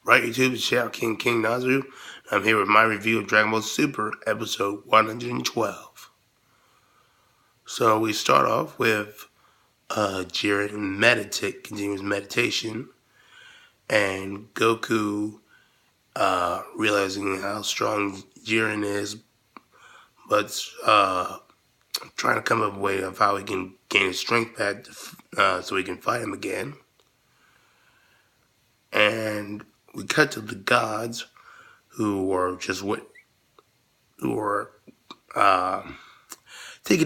Right, YouTube, it's Shadow King Nazu. I'm here with my review of Dragon Ball Super, episode 112. So we start off with Jiren continues meditation, and Goku realizing how strong Jiren is, but trying to come up with a way of how he can gain his strength back so he can fight him again. And we cut to the gods, who were taking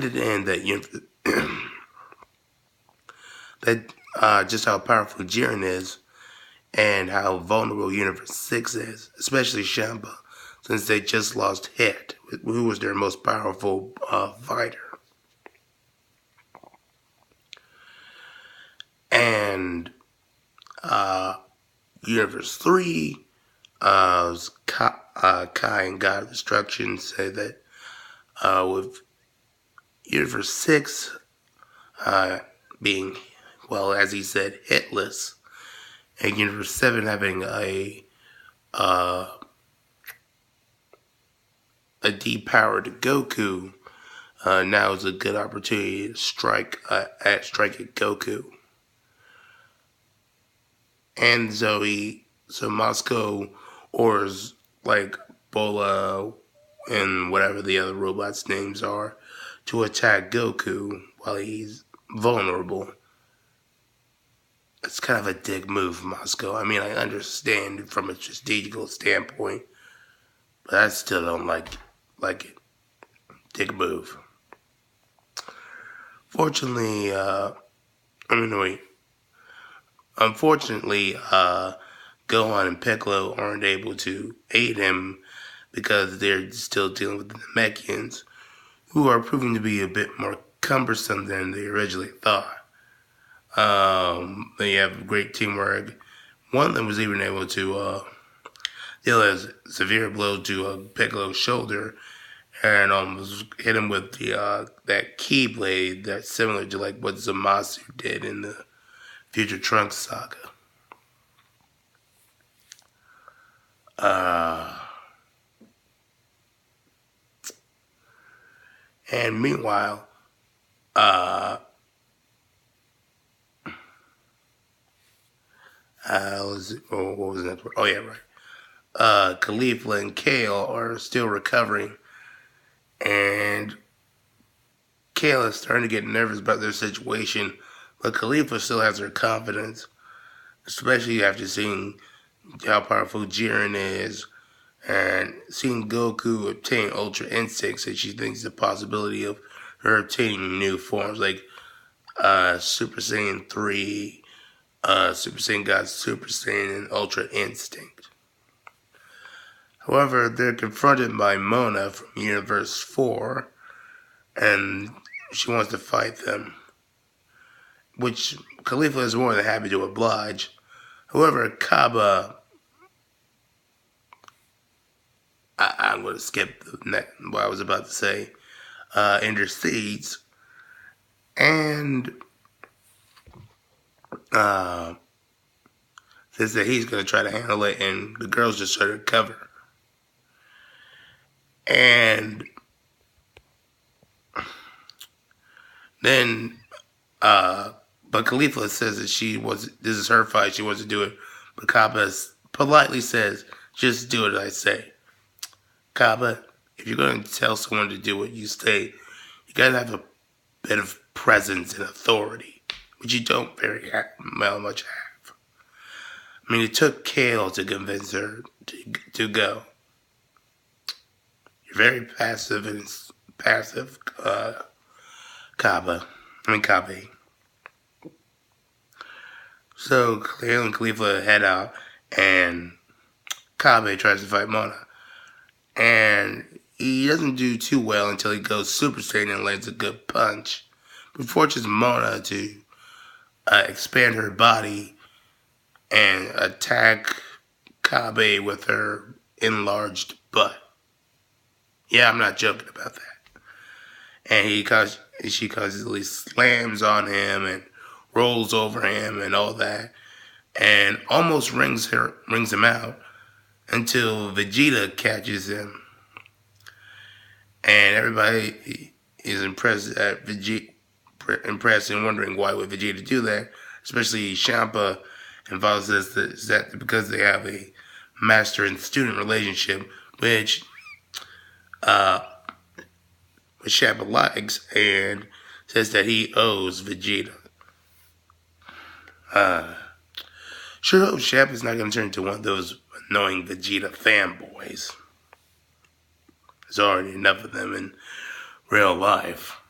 it in that that just how powerful Jiren is and how vulnerable Universe 6 is, especially Shamba, since they just lost Het, who was their most powerful fighter. And Universe 3, Kai and God of Destruction say that with Universe 6 being, well, as he said, hitless, and Universe 7 having a depowered Goku, now is a good opportunity to strike at Goku. And so Moscow orders like Bola and whatever the other robots' names are to attack Goku while he's vulnerable. It's kind of a dick move, Moscow. I mean, I understand from a strategical standpoint, but I still don't like it. Dick move. Unfortunately, Gohan and Piccolo aren't able to aid him because they're still dealing with the Namekians, who are proving to be a bit more cumbersome than they originally thought. They have great teamwork. One of them was even able to deal a severe blow to Piccolo's shoulder and almost hit him with the that Keyblade that's similar to like what Zamasu did in the Future Trunks saga. And meanwhile, what was the next word? Oh yeah, right. Khalifa and Kale are still recovering, and Kale is starting to get nervous about their situation, but Khalifa still has her confidence, especially after seeing how powerful Jiren is and seeing Goku obtain Ultra Instincts, and she thinks the possibility of her obtaining new forms like Super Saiyan 3, Super Saiyan God, Super Saiyan, and Ultra Instinct. However, they're confronted by Mona from Universe 4, and she wants to fight them, which Khalifa is more than happy to oblige. However, Kaba, I'm going to skip what I was about to say, intercedes and says that he's going to try to handle it, and the girls just try to cover. And then, but Khalifa says that this is her fight, she wants to do it, but Kaba politely says, just do it, I say. Kaba, if you're going to tell someone to do what you say, you got to have a bit of presence and authority, which you don't very much have. I mean, it took Kale to convince her to go. You're very passive, Kabe. So Kale and Khalifa head out, and Kabe tries to fight Mona. And he doesn't do too well until he goes Super Saiyan and lands a good punch, but forces Mona to expand her body and attack Kabe with her enlarged butt. Yeah, I'm not joking about that. And she constantly slams on him and rolls over him and all that. and almost rings him out until Vegeta catches him, and everybody is impressed and wondering why would Vegeta do that, especially Champa and Vegeta says that because they have a master and student relationship, which Champa likes, and says that he owes Vegeta. Sure hope Champa's not going to turn into one of those annoying Vegeta fanboys. There's already enough of them in real life.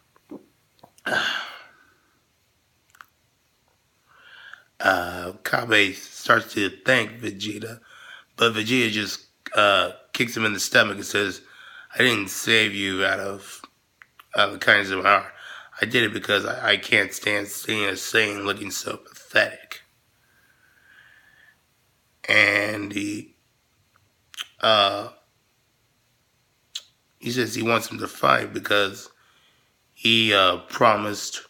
Kabe starts to thank Vegeta, but Vegeta just kicks him in the stomach and says, "I didn't save you out of the kindness of my heart. I did it because I can't stand seeing a Saiyan looking so pathetic." And he says he wants him to fight because he promised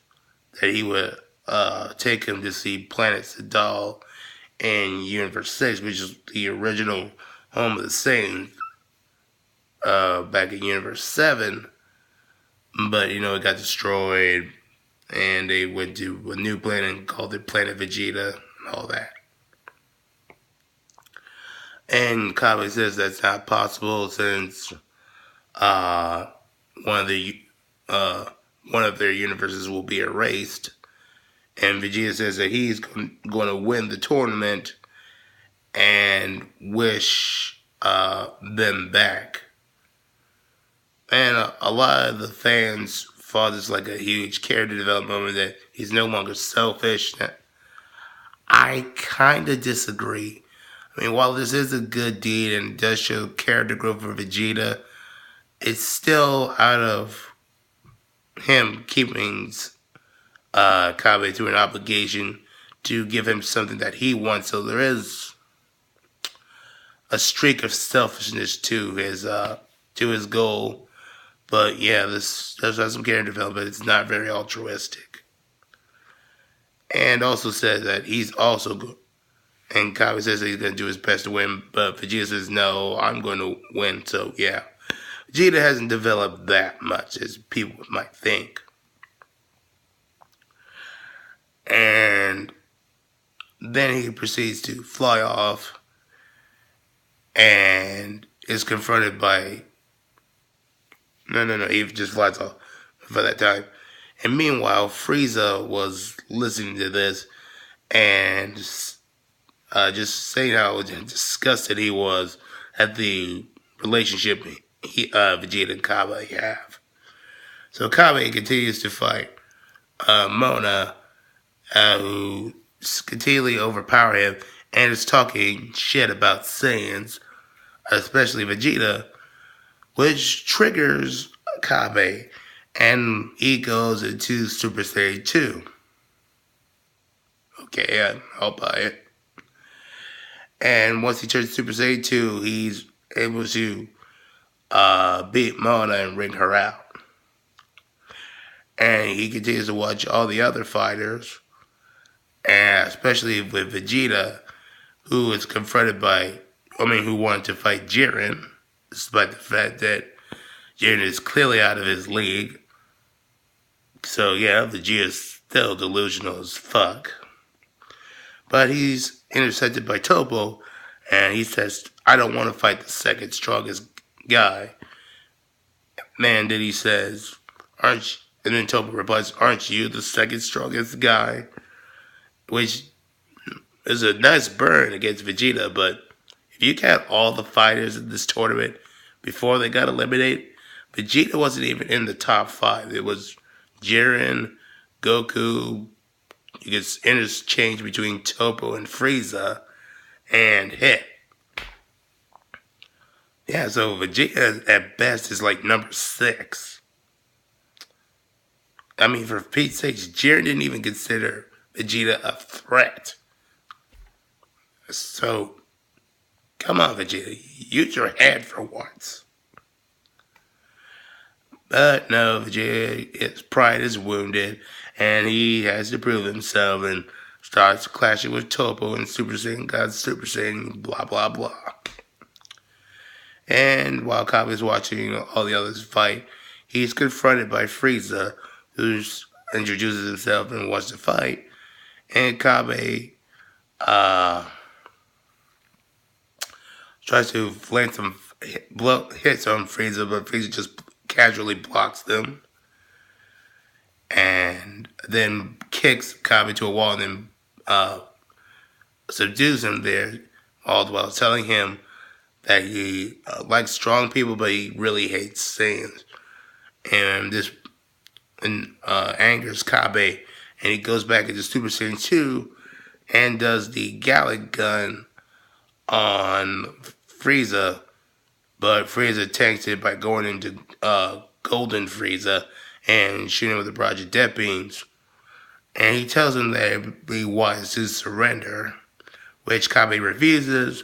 that he would take him to see Planet Sadal in Universe 6, which is the original home of the Saiyans back in Universe 7. But, it got destroyed, and they went to a new planet and called it Planet Vegeta and all that. And Kabe says that's not possible since one of their universes will be erased. And Vegeta says that he's going to win the tournament and wish them back. And a lot of the fans thought this like a huge character development moment that he's no longer selfish. I kind of disagree. I mean, while this is a good deed and does show character growth for Vegeta, it's still out of him keeping Kabe to an obligation to give him something that he wants. So there is a streak of selfishness to his goal. But yeah, this does have some character development. It's not very altruistic. And also says that he's also good. And Kabe says that he's going to do his best to win, but Vegeta says, no, I'm going to win. So yeah, Vegeta hasn't developed that much as people might think. And then he proceeds to fly off and is confronted by... No, he just flies off for that time. And meanwhile, Frieza was listening to this and just saying how disgusted he was at the relationship Vegeta and Kabe have. So Kabe continues to fight Mona, who continually overpower him and is talking shit about Saiyans, especially Vegeta, which triggers Kabe, and he goes into Super Saiyan 2. Okay, I'll buy it. And once he turns Super Saiyan 2, he's able to beat Mona and ring her out. And he continues to watch all the other fighters, and especially with Vegeta, who is confronted who wanted to fight Jiren, despite the fact that Jiren is clearly out of his league. So yeah, Vegeta is still delusional as fuck. But he's intercepted by Topo, and he says, I don't want to fight the second strongest guy. Man, then he says, and then Topo replies, aren't you the second strongest guy? Which is a nice burn against Vegeta, but if you count all the fighters in this tournament before they got eliminated, Vegeta wasn't even in the top 5. It was Jiren, Goku. You could interchange between Topo and Frieza, and Hit. Yeah, so Vegeta at best is like number 6. I mean, for Pete's sake, Jiren didn't even consider Vegeta a threat. So, come on, Vegeta, use your head for once. But no, Vegeta, his pride is wounded, and he has to prove himself and starts clashing with Topo and Super Saiyan God Super Saiyan, blah blah blah. And while Kabe's watching all the others fight, he's confronted by Frieza, who introduces himself and wants to fight. And Kabe tries to land some hits on Frieza, but Frieza just casually blocks them. And then kicks Kabe to a wall and then subdues him there, all the while telling him that he likes strong people, but he really hates Saiyans. And this angers Kabe, and he goes back into Super Saiyan 2 and does the Gallic gun on Frieza, but Frieza tanks it by going into Golden Frieza and shooting with the Project Death Beams. And he tells him that it would be wise to surrender, which Kabe refuses,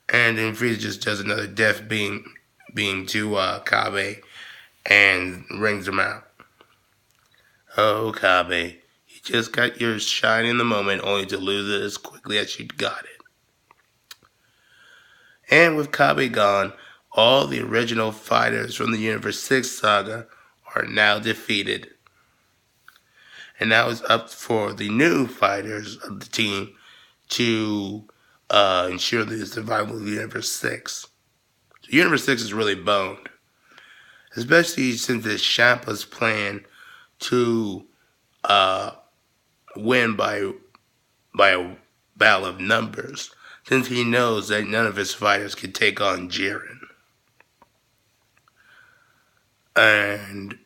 and then Frieza just does another Death Beam to Kabe and rings him out. Oh, Kabe, you just got your shine in the moment only to lose it as quickly as you got it. And with Kabe gone, all the original fighters from the Universe 6 saga are now defeated. And now it's up for the new fighters of the team to ensure the survival of Universe 6. So Universe 6 is really boned, especially since it's Shampa's plan to win by a battle of numbers, since he knows that none of his fighters can take on Jiren. And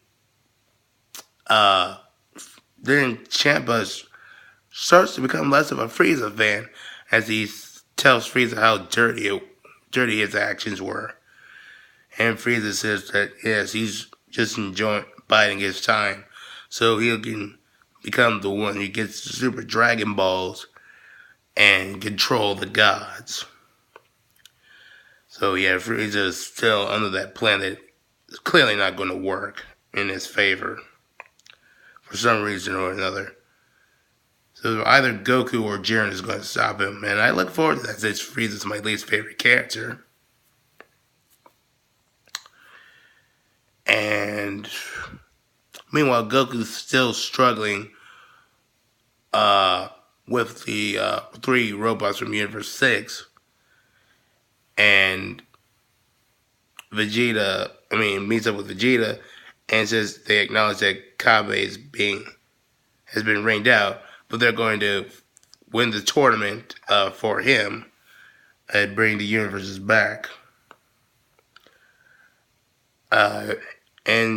then Champa starts to become less of a Frieza fan as he tells Frieza how dirty his actions were. And Frieza says that, yes, he's just enjoying biding his time so he can become the one who gets the Super Dragon Balls and control the gods. So yeah, Frieza is still under that plan that is clearly not going to work in his favor for some reason or another. So either Goku or Jiren is going to stop him, and I look forward to that since Frieza's my least favorite character. And meanwhile, Goku's still struggling with the 3 robots from Universe 6. And Vegeta, meets up with Vegeta and says they acknowledge that Kabe has been rained out, but they're going to win the tournament for him and bring the universes back. And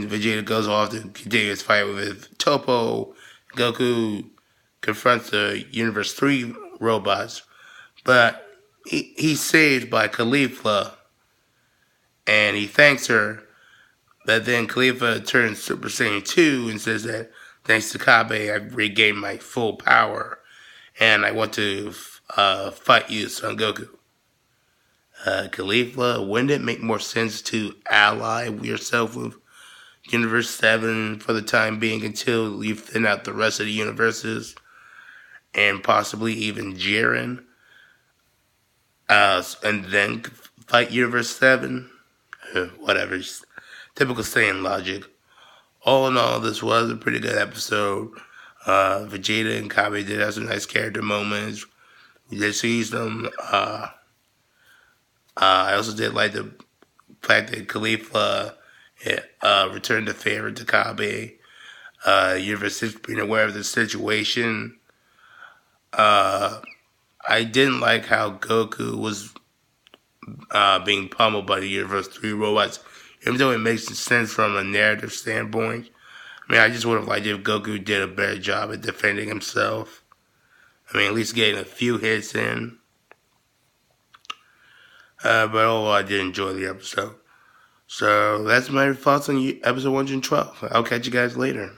Vegeta goes off to continue his fight with Topo. Goku confronts the Universe 3 robots, but he's saved by Caulifla, and he thanks her. But then Caulifla turns Super Saiyan 2 and says that thanks to Kabe, I've regained my full power, and I want to fight you, Son Goku. Caulifla, wouldn't it make more sense to ally yourself with Universe 7 for the time being until you thin out the rest of the universes, and possibly even Jiren, and then fight Universe 7? Whatever, typical Saiyan logic. All in all, this was a pretty good episode. Vegeta and Kabe did have some nice character moments. We did see some. I also did like the fact that Caulifla returned the favor to Kabe. Universe 6 being aware of the situation. I didn't like how Goku was being pummeled by the Universe 3 robots, even though it makes sense from a narrative standpoint. I just would have liked if Goku did a better job at defending himself. At least getting a few hits in. But overall, I did enjoy the episode. So that's my thoughts on episode 112. I'll catch you guys later.